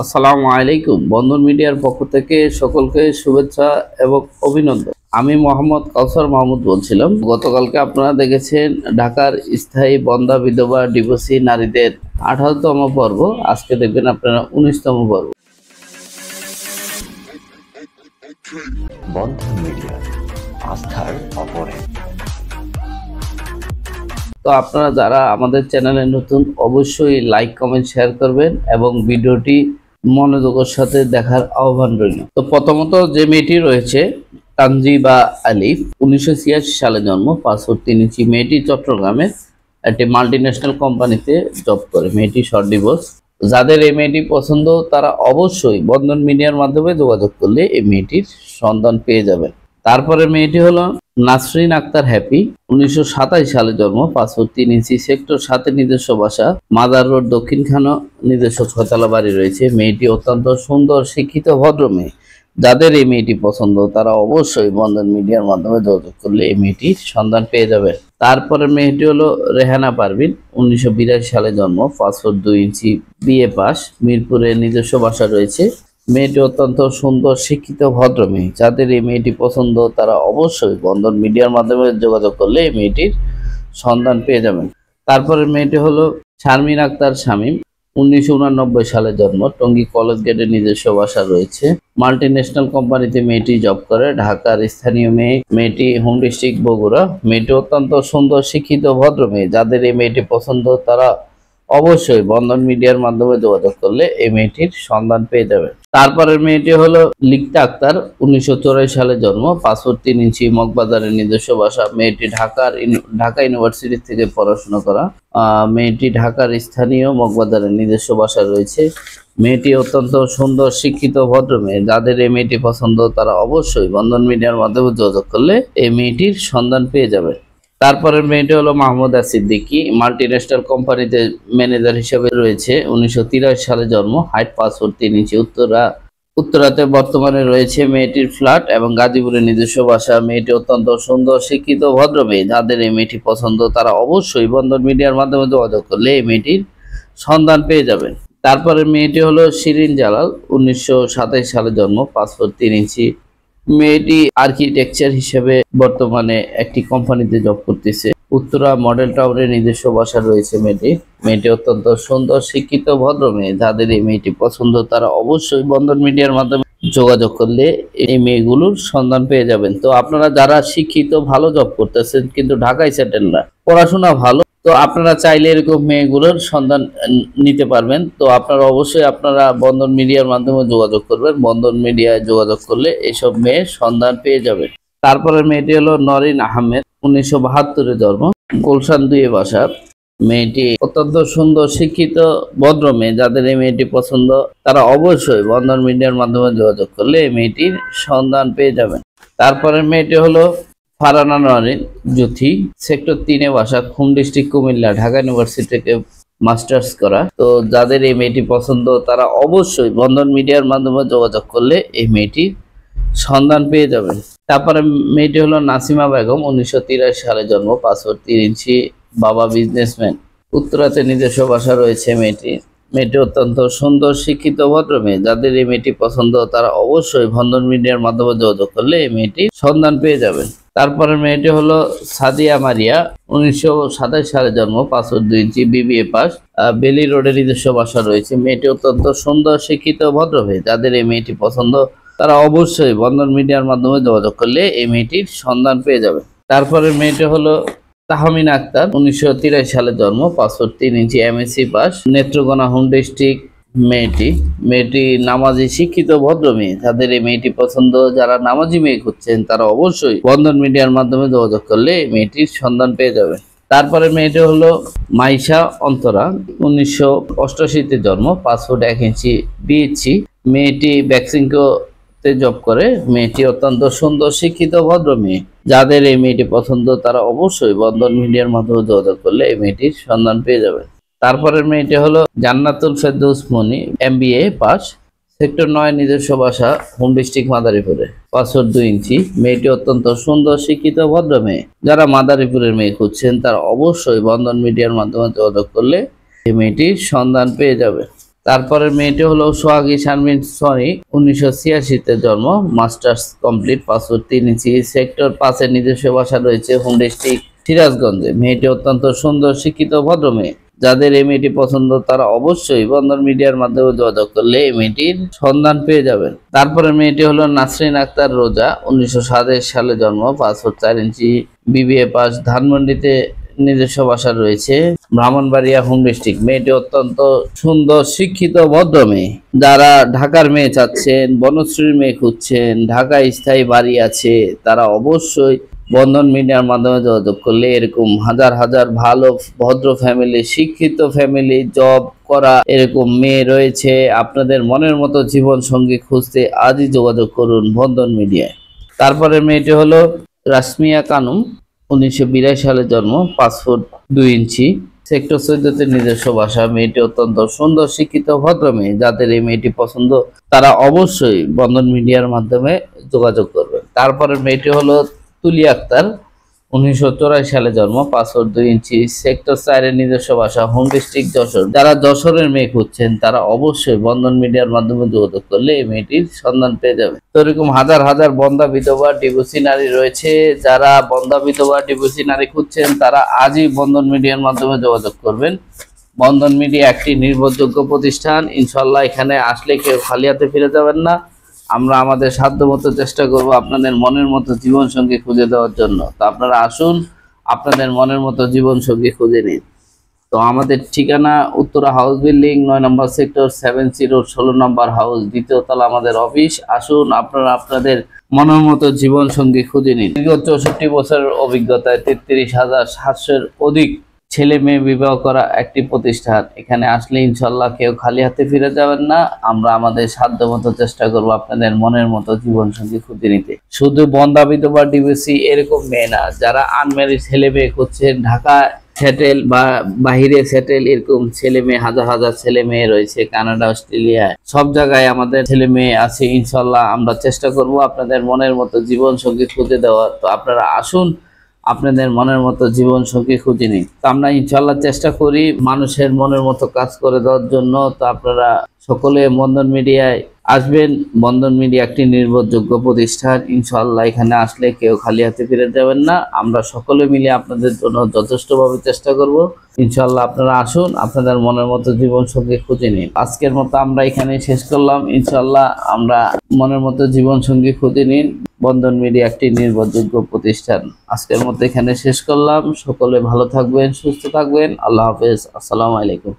আসসালামু আলাইকুম। বন্ধন মিডিয়ার পক্ষ থেকে সকলকে শুভেচ্ছা এবং অভিনন্দন। আমি মোহাম্মদ কাউসার মাহমুদ বলছিলাম। গতকালকে আপনারা দেখেছেন ঢাকার স্থায়ী বন্ধা বিধবা ডিভোর্সি নারীদের 18তম পর্ব। আজকে দেখবেন আপনারা 19তম পর্ব। বন্ধন মিডিয়া, আস্থার অপরে। তো আপনারা যারা আমাদের চ্যানেলে নতুন, অবশ্যই লাইক, কমেন্ট, শেয়ার করবেন এবং ভিডিওটি মনোযোগের সাথে দেখার আহ্বান রইল। তো প্রথমত যে মেয়েটি রয়েছে তানজিবা আলিফ, 1986 সালে জন্ম, পাসপোর্ট 3 ইঞ্চি। মেয়েটি চট্টগ্রামের একটি মাল্টিন্যাশনাল কোম্পানিতে জব করে। মেয়েটি শর্ট ডিভোর্স। যাদের এই মেয়েটি পছন্দ তারা অবশ্যই বন্ধন মিডিয়ার মাধ্যমে যোগাযোগ করলে এই মেয়েটির সন্ধান পেয়ে যাবেন। তারপরে মেয়েটি হলো নাসরিন আক্তার হ্যাপি, 1927 সালে জন্ম, পাসপোর্ট 3 ইঞ্চি, সেক্টর 7 নিজস্ব বাসা, মাদার রোড, দক্ষিণখানো, নিজস্ব 6 তলা বাড়ি রয়েছে। মেয়েটি অত্যন্ত সুন্দর, শিক্ষিত, ভদ্র মেয়ে। যাদের এই মেয়েটি পছন্দ তারা অবশ্যই বন্ধন মিডিয়ার মাধ্যমে যোগাযোগ করলে এই মেয়েটির সন্ধান পেয়ে যাবে। তারপরে মেয়েটি হলো রেহানা পারভিন, 1982 সালে জন্ম, পাসপোর্ট 2 ইঞ্চি, বিএ পাস, মিরপুরে নিজস্ব বাসা রয়েছে। মেয়েটি অত্যন্ত সুন্দর, শিক্ষিত, ভদ্র মেয়ে। যাদের এই মেয়েটি পছন্দ তারা অবশ্যই বন্ধন মিডিয়ার মাধ্যমে যোগাযোগ করলে এই মেয়েটির সন্ধান পেয়ে যাবেন। তারপরে মেয়েটি হলো শারমিন আক্তার শামীম, 1989 সালে জন্ম, টঙ্গী কলেজ গেটে নিজস্ব বাসা রয়েছে। মাল্টিন্যাশনাল কোম্পানিতে মেয়েটি জব করে। ঢাকার স্থানীয় মেয়ে। মেয়েটি হোম ডিস্ট্রিক্ট বগুড়া। মেয়েটি অত্যন্ত সুন্দর, শিক্ষিত, ভদ্র মেয়ে। যাদের এই মেয়েটি পছন্দ তারা অবশ্যই বন্ধন মিডিয়ার মাধ্যমে যোগাযোগ করলে এই মেয়েটির সন্ধান পেয়ে যাবে। তারপরের মেয়েটি হলো লিকতা আক্তার, 1984 সালে জন্ম, পাসপোর্ট 3 ইঞ্চি, মগবাজারের নিজস্ব বাসা। মেয়েটি ঢাকা ইউনিভার্সিটি থেকে পড়াশোনা করা। মেয়েটি ঢাকার স্থানীয়, মগবাজারের নিজস্ব বাসা রয়েছে। মেয়েটি অত্যন্ত সুন্দর, শিক্ষিত, ভদ্র মেয়ে। যাদের এই মেয়েটি পছন্দ তারা অবশ্যই বন্ধন মিডিয়ার মাধ্যমে যোগাযোগ করলে এই মেয়েটির সন্ধান পেয়ে যাবে। তারপরের মেয়েটি হলো মাহমুদা সিদ্দিকী, মাল্টিন্যাশনাল কোম্পানিতে ম্যানেজার হিসেবে রয়েছে। 1983 সালে জন্ম, হাইট পাসপোর্ট 3 ইঞ্চি, উত্তরাতে বর্তমানে রয়েছে মেয়েটির ফ্ল্যাট এবং গাজীপুরের নিজস্ব বাসা। মেয়েটি অত্যন্ত সুন্দর, শিক্ষিত, ভদ্র মেয়ে। যাদের এই মেয়েটি পছন্দ তারা অবশ্যই বন্ধন মিডিয়ার মাধ্যমে যোগাযোগ করলে এই মেয়েটির সন্ধান পেয়ে যাবেন। তারপরে মেয়েটি হলো শিরিন জালাল, 1927 সালে জন্ম, পাসপোর্ট 3 ইঞ্চি। মেয়েটি আর্কিটেকচার হিসেবে বর্তমানে একটি কোম্পানিতে জব করতেছে। উত্তরা মডেল টাউনের নিজস্ব বাসা রয়েছে মেয়েটি অত্যন্ত সুন্দর, শিক্ষিত, ভদ্র মেয়ে। যাদের এই মেয়েটি পছন্দ তারা অবশ্যই বন্ধন মিডিয়ার মাধ্যমে যোগাযোগ করলে এই মেয়েগুলোর সন্ধান পেয়ে যাবেন। তো আপনারা যারা শিক্ষিত, ভালো জব করতেছেন কিন্তু ঢাকায় সেটেল না, পড়াশোনা ভালো, তো আপনারা চাইলে এরকম মেয়েগুলোর সন্ধান নিতে পারবেন। তো আপনারা অবশ্যই বন্ধন মিডিয়ার মাধ্যমে যোগাযোগ করবেন। বন্ধন মিডিয়ায় যোগাযোগ করলে এইসব মেয়ের সন্ধান পেয়ে যাবে। তারপরে মেয়েটি হলো নরিন আহমেদ, 1972 জন্ম, গুলশান 2 বাসা। মেয়েটি অত্যন্ত সুন্দর, শিক্ষিত, ভদ্র মেয়ে। যাদের এই মেয়েটি পছন্দ তারা অবশ্যই বন্ধন মিডিয়ার মাধ্যমে যোগাযোগ করলে এই মেয়েটির সন্ধান পেয়ে যাবেন। তারপরে মেয়েটি হলো ফারহানা নরিন জ্যোতি, সেক্টর 3 বাসা, খুম ডিস্ট্রিক্ট কুমিল্লা, ঢাকা ইউনিভার্সিটি থেকে মাস্টার্স করা। তো যাদের এই মেয়েটি পছন্দ তারা অবশ্যই বন্ধন মিডিয়ার মাধ্যমে যোগাযোগ করলে এই মেয়েটির সন্ধান পেয়ে যাবেন। তারপরে মেয়েটি হলো নাসিমা বেগম, 1983 সালে জন্ম, পাসপোর্ট 3 ইঞ্চি, বাবা বিজনেসম্যান, উত্তরাতে নিজস্ব বাসা রয়েছে। মেয়েটি অত্যন্ত সুন্দর, শিক্ষিত, ভদ্র মেয়ে। যাদের এই মেয়েটি পছন্দ তারা অবশ্যই বন্ধন মিডিয়ার মাধ্যমে যোগাযোগ করলে এই মেয়েটির সন্ধান পেয়ে যাবেন। তারপরে মেয়েটি হলো সাদিয়া মারিয়া, 1927 সালে জন্ম, পাসপোর্ট 2 ইঞ্চি, বিবিএ পাস, বেলি রোডের নিজস্ব বাসা রয়েছে। মেয়েটি অত্যন্ত সুন্দর, শিক্ষিত, ভদ্র মেয়ে। যাদের এই মেয়েটি পছন্দ তারা অবশ্যই বন্ধন মিডিয়ার মাধ্যমে যোগাযোগ করলে এই মেয়েটির সন্ধান পেয়ে যাবে। তারপরে মেয়েটি হলো তাহমিনা আক্তার, 1983 সালে জন্ম, passport 3 inch, MSc pass, Netrokona home district. মেয়েটি নামাজি, শিক্ষিত, ভদ্র মেয়ে। যাদের এই মেয়েটি পছন্দ, যারা নামাজি মেয়ে খুঁজছেন তারা অবশ্যই বন্ধন মিডিয়ার মাধ্যমে যোগাযোগ করলে এই মেয়েটির সন্ধান পেয়ে যাবে। তারপরে মেয়েটি হলো মাইশা অন্তরা, 1988 জন্ম, পাসপোর্ট 1 ইঞ্চি, বিএসসি। মেয়েটি ভ্যাকসিনকো জব করে। মেয়েটি অত্যন্ত সুন্দর, শিক্ষিত, ভদ্র মেয়ে। যাদের এই মেয়েটি পছন্দ তারা অবশ্যই বন্ধন মিডিয়ার মাধ্যমে যোগাযোগ করলে এই মেয়েটির সন্ধান পেয়ে যাবে। তারপরের মেয়েটি হলো জান্নাতুল ফেরদৌস মনি, এমবিএ পাস, সেক্টর 9 নিজস্ব বাসা, হোম ডিস্ট্রিক্ট মাদারীপুরে, পাসপোর্ট 2 ইঞ্চি। মেয়েটি অত্যন্ত সুন্দর, শিক্ষিত, ভদ্র মেয়ে। যারা মাদারীপুরের মেয়ে খুঁজছেন তারা অবশ্যই বন্ধন মিডিয়ার মাধ্যমে যোগাযোগ করলে এই মেয়েটির সন্ধান পেয়ে যাবে। তারপরের মেয়েটি হলো সোহাগী শারমিন সনি, 1986-তে জন্ম, মাস্টার্স কমপ্লিট, পাসপোর্ট 3 ইঞ্চি, সেক্টর 5-এর নিজস্ব বাসা রয়েছে হোম ডিস্ট্রিক্ট সিরাজগঞ্জে। মেয়েটি অত্যন্ত সুন্দর, শিক্ষিত, ভদ্র মেয়ে। যাদের এই মেয়েটি পছন্দ তারা অবশ্যই বন্ধন মিডিয়ার মাধ্যমে যোগাযোগ করলে এই মেয়েটির সন্ধান পেয়ে যাবেন। তারপরে মেয়েটি হলো নাসরিন আক্তার রোজা, 1927 সালে জন্ম, পাসপোর্ট 4 ইঞ্চি, বিবিএ পাস, ধানমন্ডিতে নিজস্ব বাসা রয়েছে, ব্রাহ্মণবাড়িয়া হোম ডিস্ট্রিক্ট। মেয়েটি অত্যন্ত সুন্দর, শিক্ষিত, ভদ্র মেয়ে। যারা ঢাকার মেয়ে চাচ্ছেন, বনশ্রীর মেয়ে খুঁজছেন, ঢাকায় স্থায়ী বাড়ি আছে, তারা অবশ্যই বন্ধন মিডিয়ার মাধ্যমে যোগাযোগ করলে এরকম হাজার হাজার ভালো ভদ্র ফ্যামিলি, শিক্ষিত ফ্যামিলি, জব করা এরকম মেয়ে রয়েছে। আপনাদের মনের মতো জীবন সঙ্গী খুঁজতে আজই যোগাযোগ করুন বন্ধন মিডিয়ায়। তারপরে মেয়েটি হলো রাসমিয়া কানুম, 1982 সালে জন্ম, পাসপোর্ট 2 ইঞ্চি, সেক্টর 14-তে নিজস্ব বাসা। মেয়েটি অত্যন্ত সুন্দর, শিক্ষিত, ভদ্র মেয়ে। যাদের এই মেয়েটি পছন্দ তারা অবশ্যই বন্ধন মিডিয়ার মাধ্যমে যোগাযোগ করবেন। তারপরে মেয়েটি হলো তুলি আক্তার, 1984 সালে জন্ম, পাসপোর্ট 2 ইঞ্চি, সেক্টর 4-এর নিজস্ব বাসা হোম ডিস্ট্রিক্ট যশোর। যারা যশোরের মেয়ে খুঁজছেন তারা অবশ্যই বন্ধন মিডিয়ার মাধ্যমে যোগাযোগ করলে এই মেয়েটির সন্ধান পেয়ে যাবে। তো এরকম হাজার হাজার বন্ধা বিধবা ডিভোর্সি নারী রয়েছে। যারা বন্ধা বিধবা ডিভোর্সি নারী খুঁজছেন তারা আজই বন্ধন মিডিয়ার মাধ্যমে যোগাযোগ করবেন। বন্ধন মিডিয়া একটি নির্ভরযোগ্য প্রতিষ্ঠান। ইনশাল্লাহ এখানে আসলে কেউ খালি হাতে ফিরে যাবেন না। আমরা আমাদের সাধ্যমতো চেষ্টা করব আপনাদের মনের মতো জীবন সঙ্গী খুঁজে দেওয়ার জন্য। তো আপনারা আসুন, আপনাদের মনের মতো জীবন সঙ্গী খুঁজে নিন। তো আমাদের ঠিকানা উত্তরা হাউস বিল্ডিং, 9 নম্বর সেক্টর, 7C রোড, 16 নম্বর হাউস, 2য় তলা আমাদের অফিস। আসুন, আপনারা আপনাদের মনের মতো জীবন সঙ্গী খুঁজে নিন। দীর্ঘ 64 বছরের অভিজ্ঞতায় 33,700-এর অধিক ছেলে মেয়ে বিবাহ করা একটি প্রতিষ্ঠান। এখানে আসলে ইনশাল্লাহ কেউ খালি হাতে ফিরে যাবেন না। আমরা আমাদের সাধ্যমতো চেষ্টা করব আপনাদের মনের মতো জীবন সঙ্গী খুঁজে নিতে। শুধু বন্ধা বিধবা ডিভোর্সি এরকম মেয়ে না, যারা আনম্যারিড ছেলে মেয়ে খুঁজছেন, ঢাকা সেটেল বা বাহিরে সেটেল, এরকম ছেলে মেয়ে হাজার হাজার ছেলে মেয়ে রয়েছে কানাডা, অস্ট্রেলিয়া, সব জায়গায় আমাদের ছেলে মেয়ে আছে। ইনশাল্লাহ আমরা চেষ্টা করব আপনাদের মনের মতো জীবন সঙ্গী খুঁজে দেওয়ার। তো আপনারা আসুন, আপনাদের মনের মতো জীবন সঙ্গী খুঁজে নিন। তো আমরা ইনশাল্লাহ চেষ্টা করি মানুষের মনের মতো কাজ করে দেওয়ার জন্য। তো আপনারা সকলে বন্ধন মিডিয়ায় আসবেন। বন্ধন মিডিয়া একটি নির্ভরযোগ্য প্রতিষ্ঠান। ইনশাল্লাহ এখানে আসলে কেউ খালি হাতে ফিরে যাবেন না। আমরা সকলে মিলে আপনাদের জন্য যথেষ্টভাবে চেষ্টা করব। ইনশাল্লাহ আপনারা আসুন, আপনাদের মনের মতো জীবন সঙ্গী খুঁজে নিন। আজকের মতো আমরা এখানে শেষ করলাম। ইনশাল্লাহ আমরা মনের মতো জীবন সঙ্গী খুঁজে নিন। বন্ধন মিডিয়া একটি নির্ভরযোগ্য প্রতিষ্ঠান। আজকের মতো এখানে শেষ করলাম। সকলে ভালো থাকবেন, সুস্থ থাকবেন। আল্লাহ হাফেজ। আসসালামু আলাইকুম।